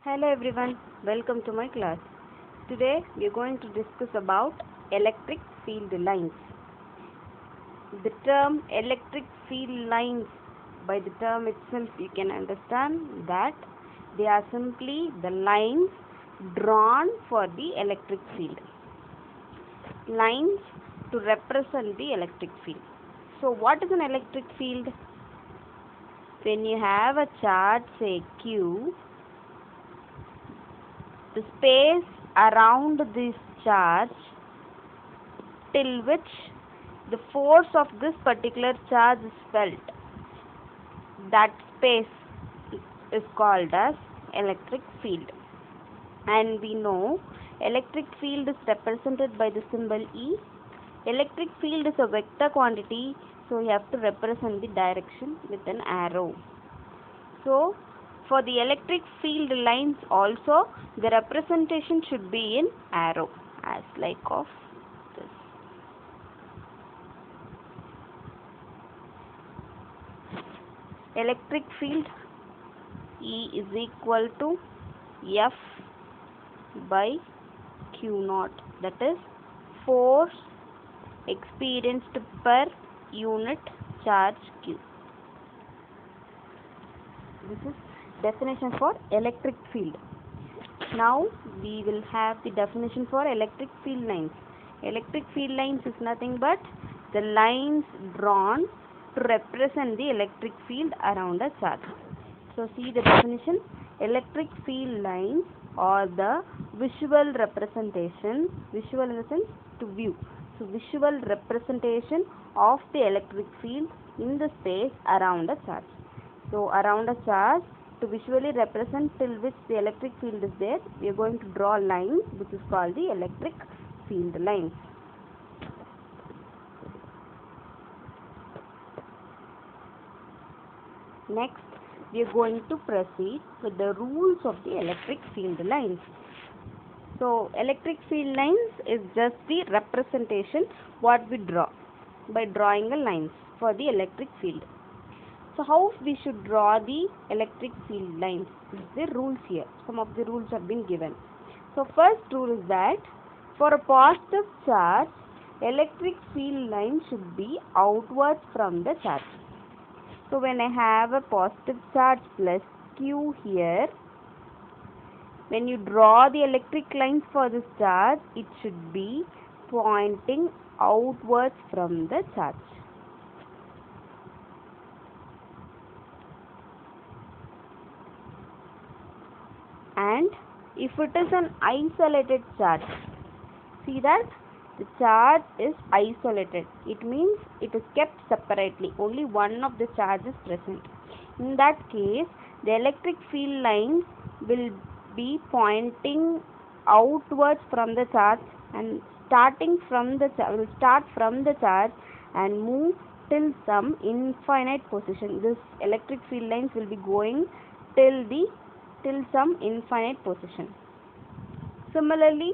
Hello everyone, welcome to my class. Today we are going to discuss about electric field lines. The term electric field lines, by the term itself you can understand that they are simply the lines drawn for the electric field. Lines to represent the electric field. So what is an electric field? When you have a charge, say Q, the space around this charge till which the force of this particular charge is felt, that space is called as electric field. And we know electric field is represented by the symbol E. Electric field is a vector quantity, so you have to represent the direction with an arrow. So for the electric field lines also, the representation should be in arrow, as like of this. Electric field E is equal to F by Q naught, that is force experienced per unit charge Q. This is definition for electric field. Now we will have the definition for electric field lines. Electric field lines is nothing but the lines drawn to represent the electric field around a charge. So see the definition. Electric field lines are the visual representation, visual in the sense to view. So visual representation of the electric field in the space around a charge. So around a charge, to visually represent till which the electric field is there, we are going to draw lines which is called the electric field lines. Next, we are going to proceed with the rules of the electric field lines. So electric field lines is just the representation what we draw by drawing a lines for the electric field. So how we should draw the electric field lines? This is the rules here. Some of the rules have been given. So first rule is that for a positive charge, electric field line should be outwards from the charge. So when I have a positive charge plus Q here, when you draw the electric lines for this charge, it should be pointing outwards from the charge. And if it is an isolated charge, see that the charge is isolated. It means it is kept separately. Only one of the charge is present. In that case, the electric field lines will be pointing outwards from the charge and starting from the will start from the charge and move till some infinite position. This electric field lines will be going till some infinite position. Similarly,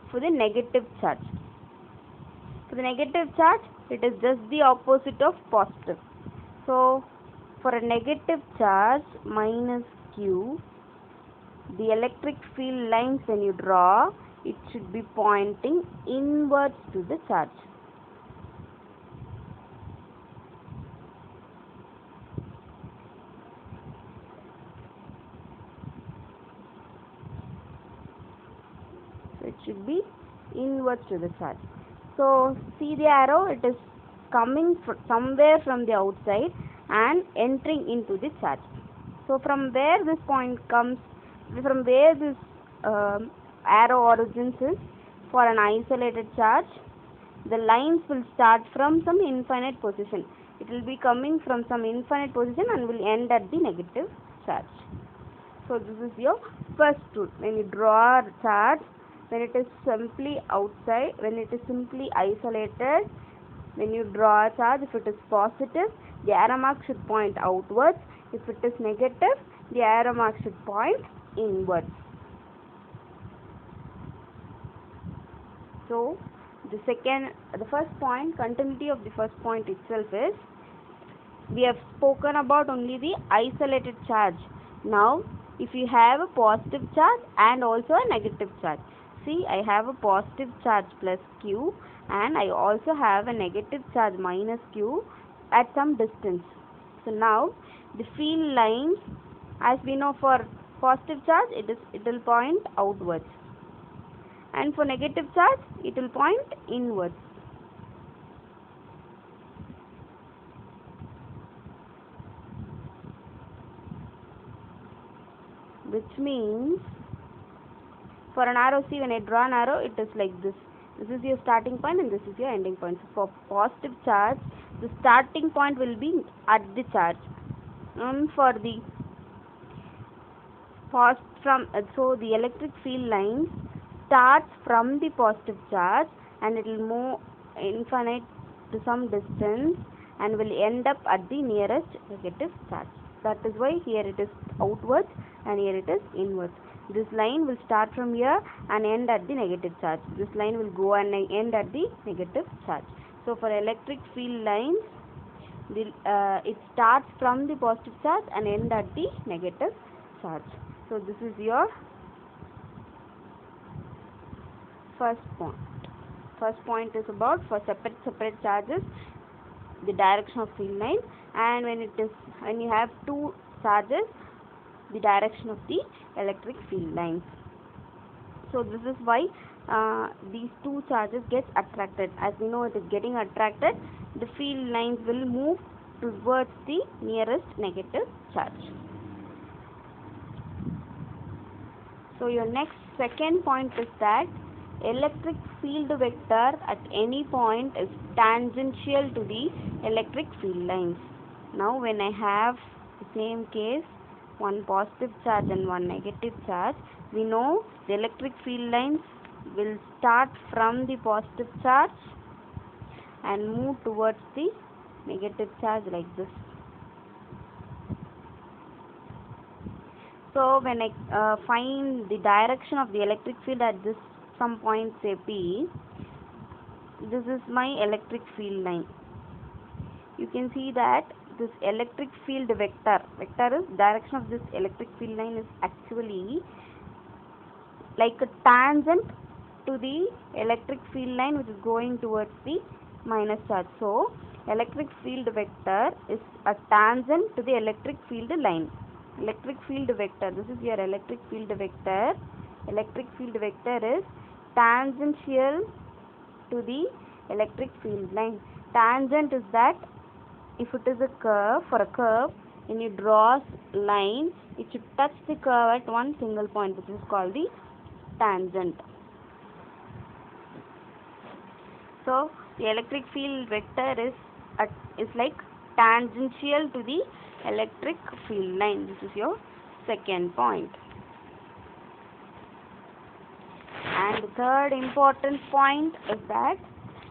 for the negative charge. For the negative charge, it is just the opposite of positive. So, for a negative charge minus Q, the electric field lines when you draw, it should be pointing inwards to the charge. So, it should be inwards to the charge. So, see the arrow, it is coming somewhere from the outside and entering into the charge. So, from where this point comes, from where this arrow origins is for an isolated charge, the lines will start from some infinite position. It will be coming from some infinite position and will end at the negative charge. So, this is your first rule. When you draw a charge, when it is simply outside, when it is simply isolated, when you draw a charge, if it is positive, the arrow mark should point outwards. If it is negative, the arrow mark should point inwards. So, the first point, continuity of the first point itself is, we have spoken about only the isolated charge. Now if you have a positive charge and also a negative charge. See, I have a positive charge plus q and I also have a negative charge minus q at some distance. So now the field lines, as we know, for positive charge it will point outwards, and for negative charge it will point inwards. Which means for an arrow, see, when I draw an arrow, it is like this. This is your starting point and this is your ending point. So for positive charge, the starting point will be at the charge. For the so the electric field line starts from the positive charge and it will move infinite to some distance and will end up at the nearest negative charge. That is why here it is outwards and here it is inwards. This line will start from here and end at the negative charge. This line will go and end at the negative charge. So for electric field lines, it starts from the positive charge and end at the negative charge. So this is your first point. First point is about for separate charges, the direction of field line, and when you have two charges, the direction of the electric field lines. So this is why these two charges get attracted. As we know, it is getting attracted, the field lines will move towards the nearest negative charge. So your next second point is that electric field vector at any point is tangential to the electric field lines. Now when I have the same case, one positive charge and one negative charge, we know the electric field lines will start from the positive charge and move towards the negative charge like this. So when I find the direction of the electric field at this some point, say P, this is my electric field line. You can see that this electric field vector is direction of this electric field line is actually like a tangent to the electric field line which is going towards the minus charge. So electric field vector is a tangent to the electric field line. Electric field vector, this is your electric field vector. Electric field vector is tangential to the electric field line. Tangent is that if it is a curve, for a curve, when you draw a line, it should touch the curve at one single point, which is called the tangent. So the electric field vector is like tangential to the electric field line. This is your second point. And the third important point is that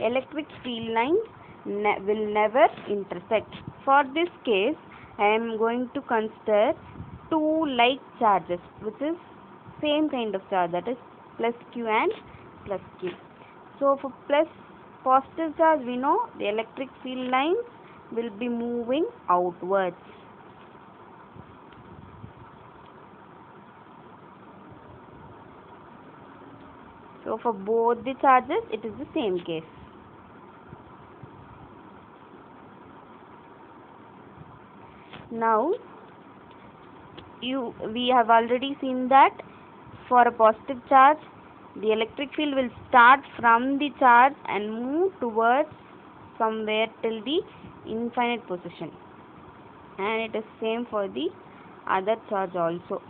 electric field lines will never intersect. For this case, I am going to consider two like charges, which is same kind of charge, that is plus q and plus q. So for plus positive charge, we know the electric field lines will be moving outwards. So for both the charges, it is the same case. Now we have already seen that for a positive charge, the electric field will start from the charge and move towards somewhere till the infinite position, and it is same for the other charge also.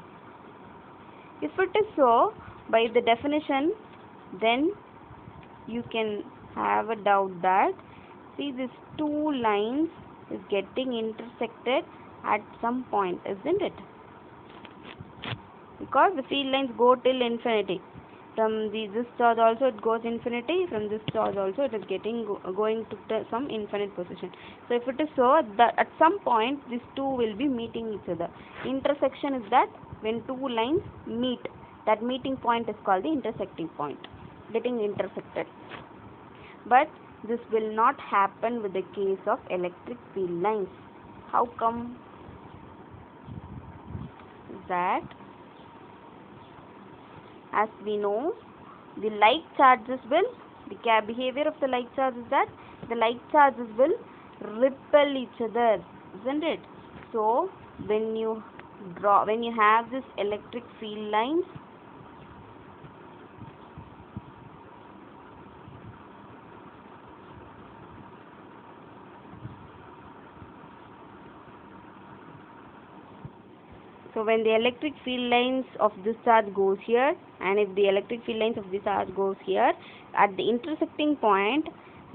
If it is so, by the definition, then you can have a doubt that, see, these two lines is getting intersected at some point, isn't it? Because the field lines go till infinity. From this charge also it goes infinity, from this charge also it is going to some infinite position. So if it is so, that at some point these two will be meeting each other. Intersection is that when two lines meet, that meeting point is called the intersecting point, getting intersected. But this will not happen with the case of electric field lines. How come? That as we know, the like charges will, the behavior of the like charge is that the like charges will repel each other, isn't it? So when you have this electric field lines, so when the electric field lines of this charge goes here, and if the electric field lines of this charge goes here, at the intersecting point,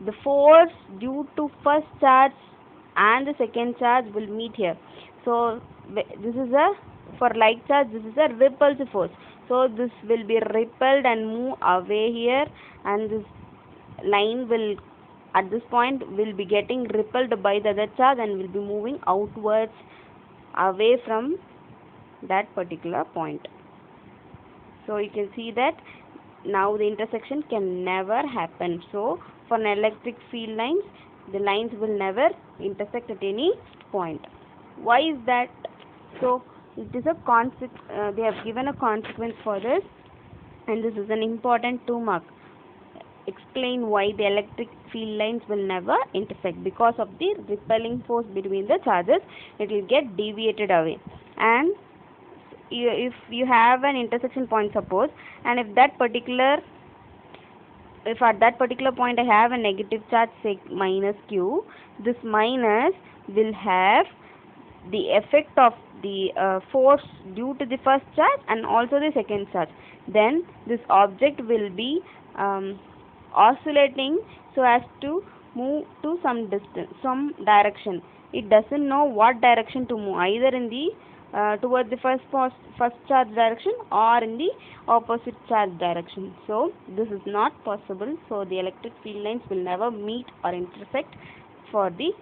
the force due to first charge and the second charge will meet here. So this is a, for like charge, this is a repulsive force. So this will be repelled and move away here, and this line will at this point will be getting repelled by the other charge and will be moving outwards away from that particular point. So you can see that now the intersection can never happen. So for an electric field lines, the lines will never intersect at any point. Why is that? So it is a they have given a consequence for this, and this is an important 2 mark. Explain why the electric field lines will never intersect. Because of the repelling force between the charges, it will get deviated away. And if you have an intersection point, suppose, and if at that particular point I have a negative charge, say minus q, this minus will have the effect of the force due to the first charge and also the second charge. Then this object will be oscillating so as to move to some distance, some direction. It doesn't know what direction to move, either in the towards the first charge direction or in the opposite charge direction. So this is not possible. So the electric field lines will never meet or intersect for the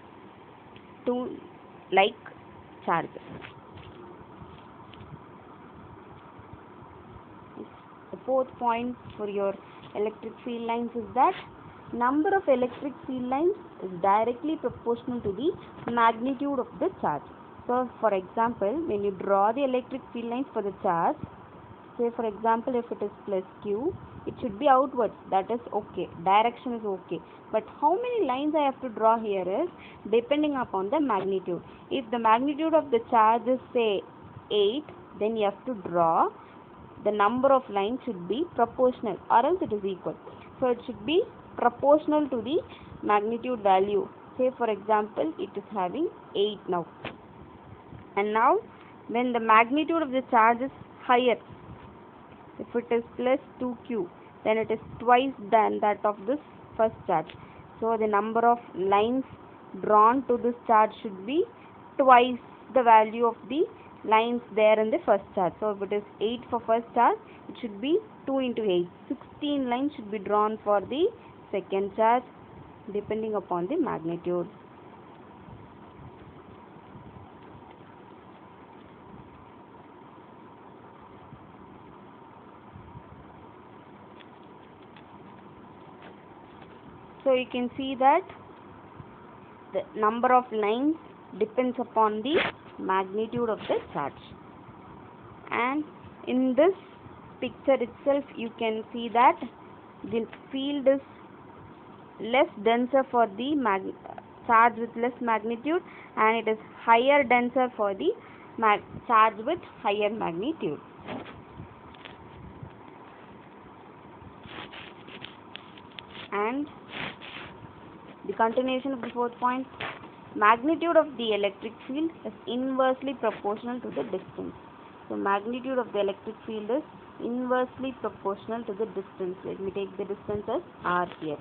two like charges. The fourth point for your electric field lines is that number of electric field lines is directly proportional to the magnitude of the charge. So for example, when you draw the electric field lines for the charge, say for example if it is plus q, it should be outwards, that is okay, direction is okay. But how many lines I have to draw here is depending upon the magnitude. If the magnitude of the charge is say 8, then you have to draw, the number of lines should be proportional or else it is equal. So it should be proportional to the magnitude value. Say for example it is having 8 now. And now when the magnitude of the charge is higher, if it is plus 2q, then it is twice than that of this first charge. So the number of lines drawn to this charge should be twice the value of the lines there in the first charge. So if it is 8 for first charge, it should be 2 into 8. 16 lines should be drawn for the second charge depending upon the magnitude. So you can see that the number of lines depends upon the magnitude of the charge. And in this picture itself you can see that the field is less denser for the charge with less magnitude, and it is higher denser for the charge with higher magnitude. And the continuation of the fourth point, magnitude of the electric field is inversely proportional to the distance. So magnitude of the electric field is inversely proportional to the distance. Let me take the distance as r here.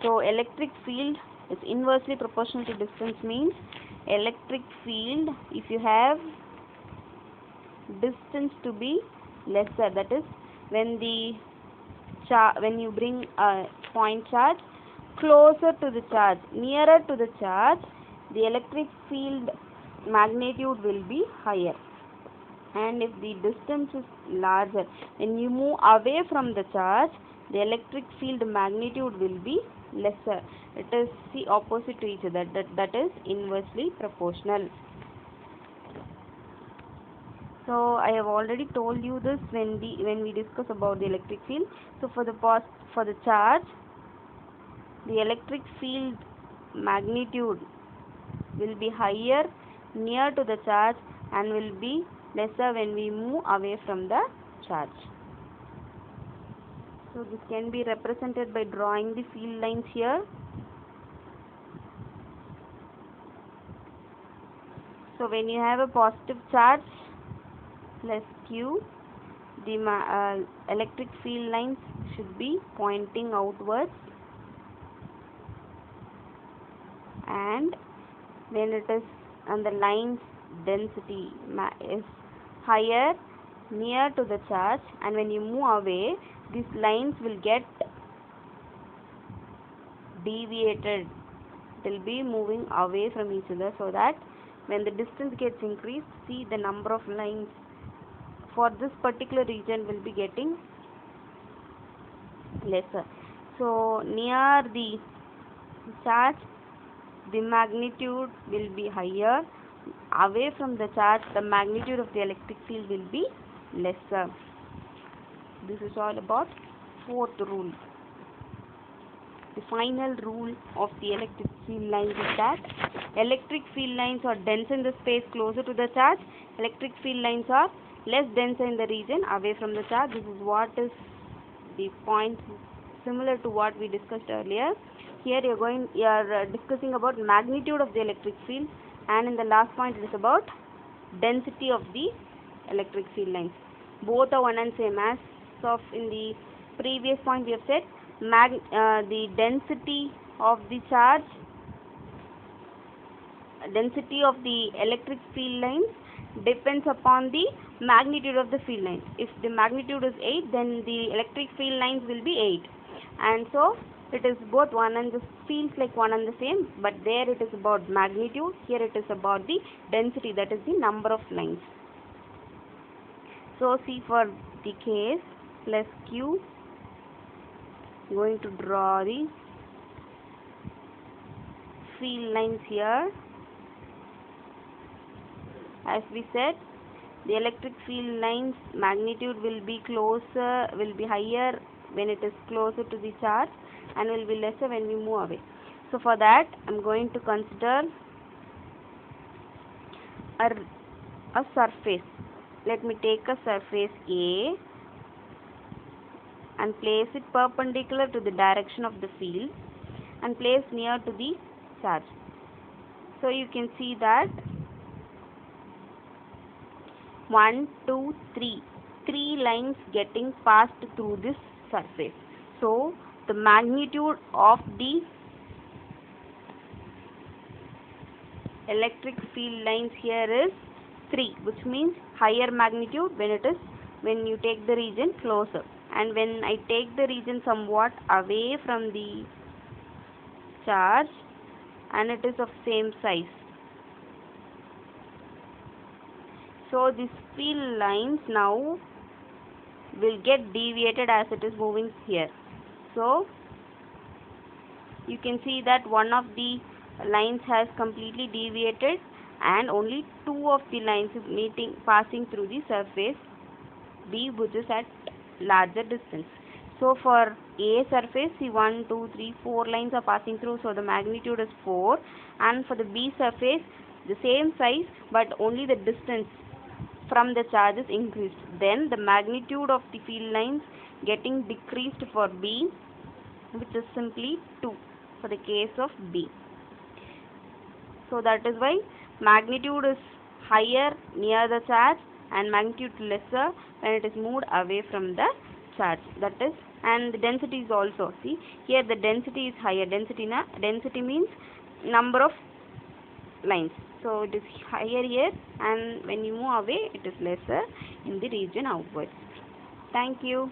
So electric field is inversely proportional to distance means electric field, if you have distance to be lesser, that is when you bring a point charge closer to the charge, nearer to the charge, the electric field magnitude will be higher. And if the distance is larger, when you move away from the charge, the electric field magnitude will be lesser. It is the opposite to each other, that is inversely proportional. So I have already told you this when we discuss about the electric field. So for the charge, the electric field magnitude will be higher near to the charge and will be lesser when we move away from the charge. So this can be represented by drawing the field lines here. So when you have a positive charge plus Q, the electric field lines should be pointing outwards, and when it is and the line's density is higher near to the charge, and when you move away, these lines will get deviated. It will be moving away from each other, so that when the distance gets increased, see the number of lines for this particular region will be getting lesser. So near the charge, the magnitude will be higher. Away from the charge, the magnitude of the electric field will be lesser. This is all about fourth rule. The final rule of the electric field lines is that electric field lines are dense in the space closer to the charge. Electric field lines are less dense in the region away from the charge. This is what is the point, similar to what we discussed earlier. Here you are discussing about magnitude of the electric field, and in the last point it is about density of the electric field lines. Both are one and same. As of in the previous point we have said, the density of the charge, density of the electric field lines depends upon the magnitude of the field lines. If the magnitude is 8, then the electric field lines will be 8, and so it is both one and this feels like one and the same, but there it is about magnitude, here it is about the density, that is the number of lines. So see, for the case plus Q, I'm going to draw the field lines here. As we said, the electric field lines magnitude will be higher when it is closer to the charge, and will be lesser when we move away. So for that, I am going to consider a surface. Let me take a surface A and place it perpendicular to the direction of the field and place near to the charge. So you can see that 1, 2, 3 lines getting passed through this surface. So the magnitude of the electric field lines here is 3, which means higher magnitude when you take the region closer, and when I take the region somewhat away from the charge, and it is of same size. So these field lines now will get deviated as it is moving here. So you can see that one of the lines has completely deviated, and only 2 of the lines is passing through the surface B, which is at larger distance. So for A surface, see 1, 2, 3, 4 lines are passing through, so the magnitude is 4. And for the B surface, the same size, but only the distance from the charge is increased. Then the magnitude of the field lines getting decreased for B, which is simply 2 for the case of B. So that is why magnitude is higher near the charge and magnitude lesser when it is moved away from the charge. That is, and the density is also, see here the density is higher. Density means number of lines. So it is higher here, and when you move away it is lesser in the region outwards. Thank you.